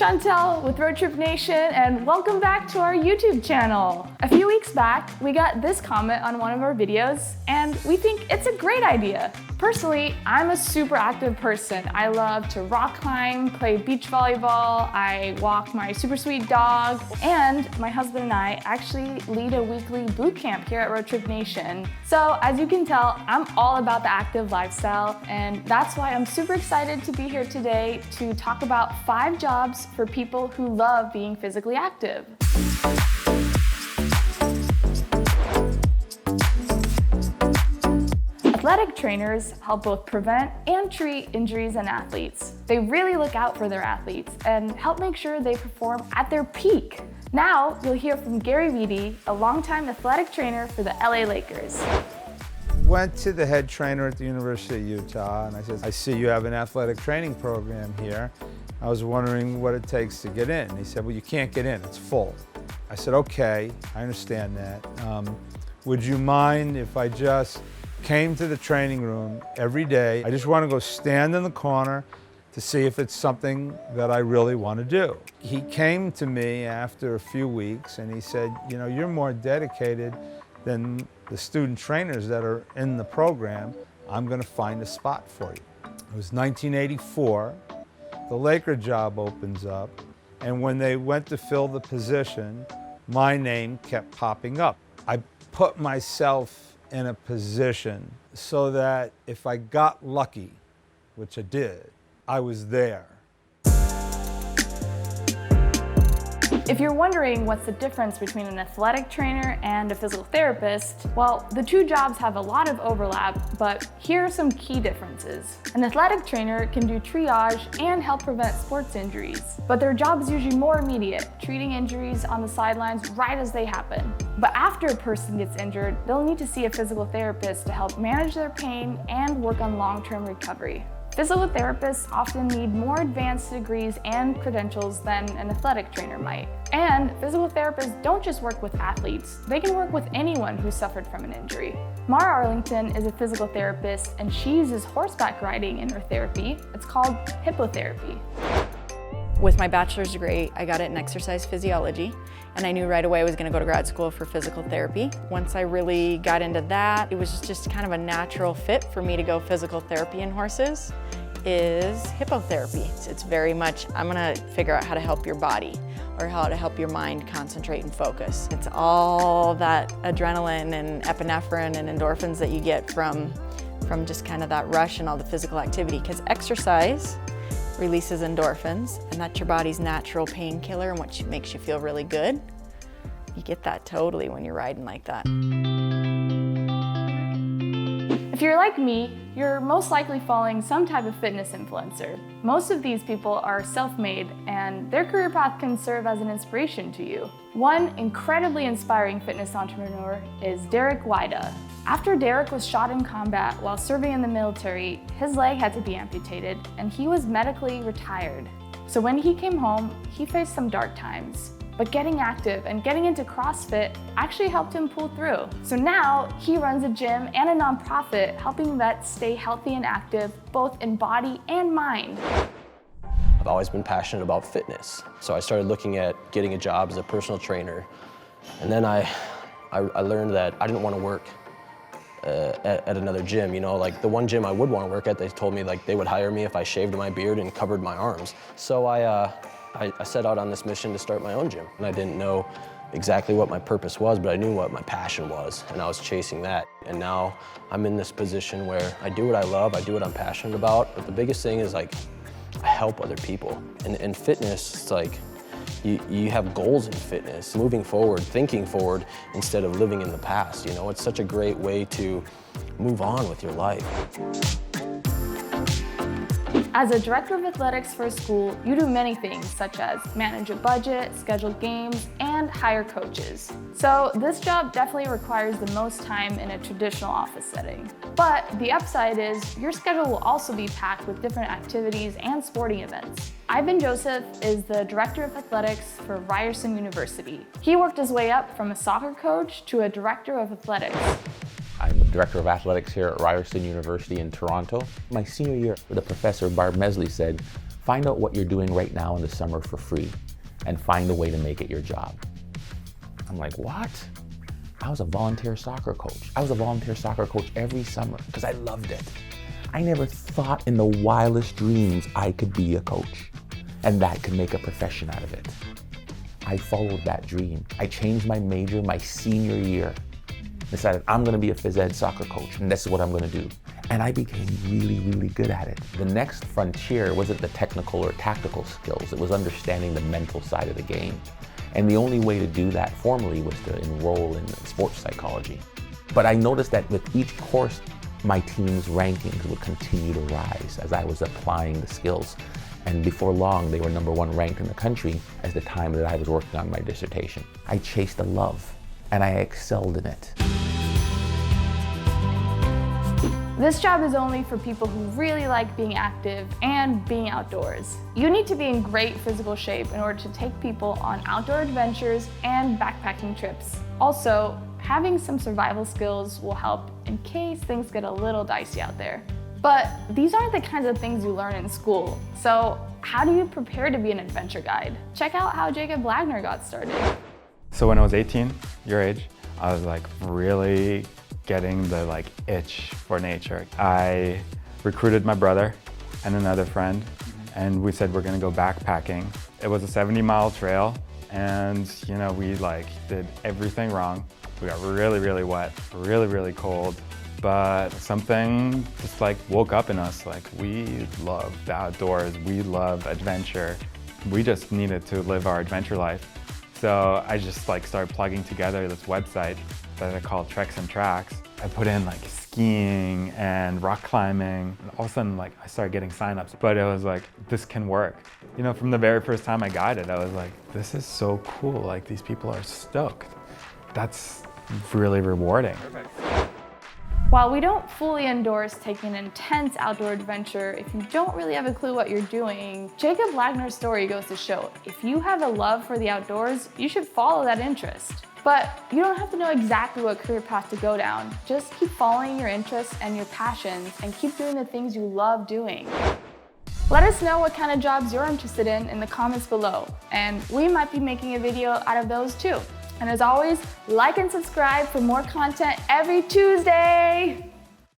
Chantel with Roadtrip Nation, and welcome back to our YouTube channel. A few weeks back, we got this comment on one of our videos, and we think it's a great idea. Personally, I'm a super active person. I love to rock climb, play beach volleyball, I walk my super sweet dog, and my husband and I actually lead a weekly boot camp here at Roadtrip Nation. So as you can tell, I'm all about the active lifestyle, and that's why I'm super excited to be here today to talk about 5 jobs for people who love being physically active. Athletic trainers help both prevent and treat injuries in athletes. They really look out for their athletes and help make sure they perform at their peak. Now, you'll hear from Gary Vitti, a longtime athletic trainer for the LA Lakers. Went to the head trainer at the University of Utah and I said, I see you have an athletic training program here. I was wondering what it takes to get in. He said, well, you can't get in, it's full. I said, okay, I understand that. Would you mind if I just came to the training room every day? I just want to go stand in the corner to see if it's something that I really want to do. He came to me after a few weeks and he said, you know, you're more dedicated than the student trainers that are in the program. I'm going to find a spot for you. It was 1984. The Laker job opens up, and when they went to fill the position, my name kept popping up. I put myself in a position so that if I got lucky, which I did, I was there. If you're wondering what's the difference between an athletic trainer and a physical therapist, well, the 2 jobs have a lot of overlap, but here are some key differences. An athletic trainer can do triage and help prevent sports injuries, but their job is usually more immediate, treating injuries on the sidelines right as they happen. But after a person gets injured, they'll need to see a physical therapist to help manage their pain and work on long-term recovery. Physical therapists often need more advanced degrees and credentials than an athletic trainer might. And physical therapists don't just work with athletes, they can work with anyone who suffered from an injury. Mara Arlington is a physical therapist and she uses horseback riding in her therapy. It's called hippotherapy. With my bachelor's degree, I got it in exercise physiology, and I knew right away I was going to go to grad school for physical therapy. Once I really got into that, it was just kind of a natural fit for me to go physical therapy in horses is hippotherapy. It's very much, I'm going to figure out how to help your body or how to help your mind concentrate and focus. It's all that adrenaline and epinephrine and endorphins that you get from just kind of that rush and all the physical activity, because exercise releases endorphins, and that's your body's natural painkiller and what makes you feel really good. You get that totally when you're riding like that. If you're like me, you're most likely following some type of fitness influencer. Most of these people are self-made, and their career path can serve as an inspiration to you. One incredibly inspiring fitness entrepreneur is Derek Wida. After Derek was shot in combat while serving in the military, his leg had to be amputated, and he was medically retired. So when he came home, he faced some dark times. But getting active and getting into CrossFit actually helped him pull through. So now he runs a gym and a nonprofit helping vets stay healthy and active, both in body and mind. I've always been passionate about fitness. So I started looking at getting a job as a personal trainer. And then I learned that I didn't want to work at another gym. You know, like the one gym I would want to work at, they told me like they would hire me if I shaved my beard and covered my arms. So I set out on this mission to start my own gym. And I didn't know exactly what my purpose was, but I knew what my passion was, and I was chasing that. And now I'm in this position where I do what I love, I do what I'm passionate about, but the biggest thing is like, I help other people. And in fitness, it's like, you have goals in fitness, moving forward, thinking forward, instead of living in the past. You know, it's such a great way to move on with your life. As a director of athletics for a school, you do many things such as manage a budget, schedule games, and hire coaches. So this job definitely requires the most time in a traditional office setting. But the upside is your schedule will also be packed with different activities and sporting events. Ivan Joseph is the director of athletics for Ryerson University. He worked his way up from a soccer coach to a director of athletics. I'm the Director of Athletics here at Ryerson University in Toronto. My senior year, the professor, Barb Mesley, said, Find out what you're doing right now in the summer for free and find a way to make it your job. I'm like, what? I was a volunteer soccer coach. I was a volunteer soccer coach every summer because I loved it. I never thought in the wildest dreams I could be a coach and that could make a profession out of it. I followed that dream. I changed my major my senior year. Decided I'm gonna be a phys ed soccer coach and this is what I'm gonna do. And I became really, really good at it. The next frontier wasn't the technical or tactical skills, it was understanding the mental side of the game. And the only way to do that formally was to enroll in sports psychology. But I noticed that with each course, my team's rankings would continue to rise as I was applying the skills. And before long, they were #1 ranked in the country as the time that I was working on my dissertation. I chased a love, and I excelled in it. This job is only for people who really like being active and being outdoors. You need to be in great physical shape in order to take people on outdoor adventures and backpacking trips. Also, having some survival skills will help in case things get a little dicey out there. But these aren't the kinds of things you learn in school. So how do you prepare to be an adventure guide? Check out how Jacob Wagner got started. So when I was 18, your age, I was like really getting the itch for nature. I recruited my brother and another friend, and we said we're gonna go backpacking. It was a 70-mile trail, and we did everything wrong. We got really, really wet, really, really cold, but something just woke up in us. We love the outdoors, we love adventure. We just needed to live our adventure life. So I just started plugging together this website that I call Treks and Tracks. I put in skiing and rock climbing, and all of a sudden I started getting signups. But it was this can work. From the very first time I guided, I was like, this is so cool. These people are stoked. That's really rewarding. While we don't fully endorse taking an intense outdoor adventure if you don't really have a clue what you're doing, Jacob Wagner's story goes to show if you have a love for the outdoors, you should follow that interest. But you don't have to know exactly what career path to go down. Just keep following your interests and your passions and keep doing the things you love doing. Let us know what kind of jobs you're interested in the comments below, and we might be making a video out of those too. And as always, like and subscribe for more content every Tuesday.